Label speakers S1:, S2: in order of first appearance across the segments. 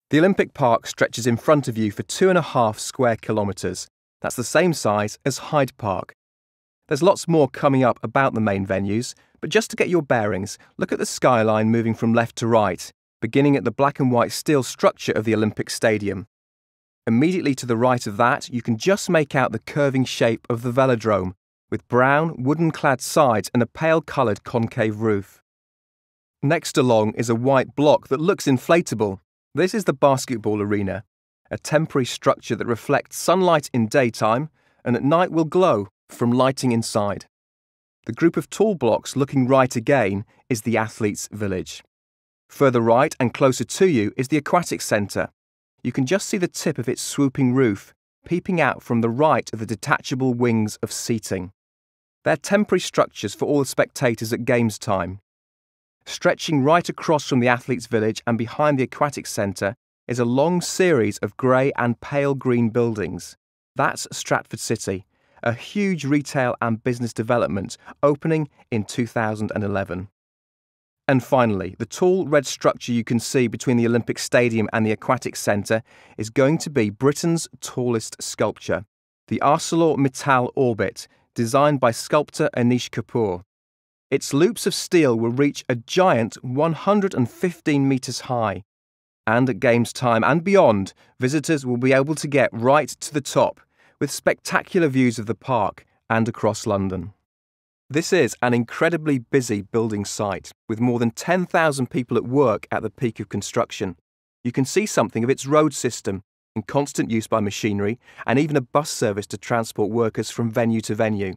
S1: The Olympic Park stretches in front of you for 2.5 square kilometres. That's the same size as Hyde Park. There's lots more coming up about the main venues, but just to get your bearings, look at the skyline moving from left to right, beginning at the black and white steel structure of the Olympic Stadium. Immediately to the right of that, you can just make out the curving shape of the velodrome, with brown, wooden-clad sides and a pale-coloured concave roof. Next along is a white block that looks inflatable. This is the basketball arena, a temporary structure that reflects sunlight in daytime and at night will glow from lighting inside. The group of tall blocks looking right again is the Athletes' Village. Further right and closer to you is the Aquatic Centre. You can just see the tip of its swooping roof, peeping out from the right of the detachable wings of seating. They're temporary structures for all the spectators at games time. Stretching right across from the Athletes' Village and behind the Aquatic Centre is a long series of grey and pale green buildings. That's Stratford City, a huge retail and business development opening in 2011. And finally, the tall red structure you can see between the Olympic Stadium and the Aquatic Centre is going to be Britain's tallest sculpture, the ArcelorMittal Orbit, designed by sculptor Anish Kapoor. Its loops of steel will reach a giant 115 metres high. And at games time and beyond, visitors will be able to get right to the top, with spectacular views of the park and across London. This is an incredibly busy building site, with more than 10,000 people at work at the peak of construction. You can see something of its road system, in constant use by machinery, and even a bus service to transport workers from venue to venue.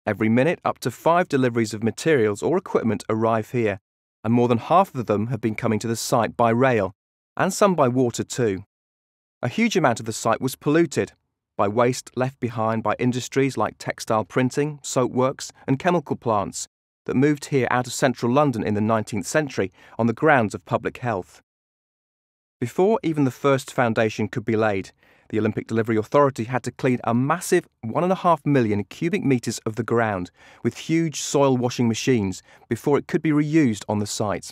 S1: Every minute, up to 5 deliveries of materials or equipment arrive here, and more than half of them have been coming to the site by rail, and some by water too. A huge amount of the site was polluted by waste left behind by industries like textile printing, soapworks and chemical plants that moved here out of central London in the 19th century on the grounds of public health. Before even the first foundation could be laid, the Olympic Delivery Authority had to clean a massive 1.5 million cubic metres of the ground with huge soil washing machines before it could be reused on the site.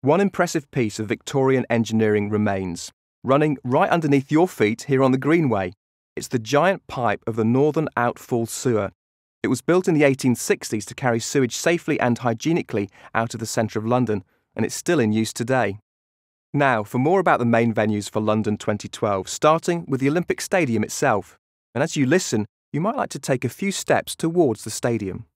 S1: One impressive piece of Victorian engineering remains, running right underneath your feet here on the Greenway. It's the giant pipe of the Northern Outfall Sewer. It was built in the 1860s to carry sewage safely and hygienically out of the centre of London, and it's still in use today. Now, for more about the main venues for London 2012, starting with the Olympic Stadium itself. And as you listen, you might like to take a few steps towards the stadium.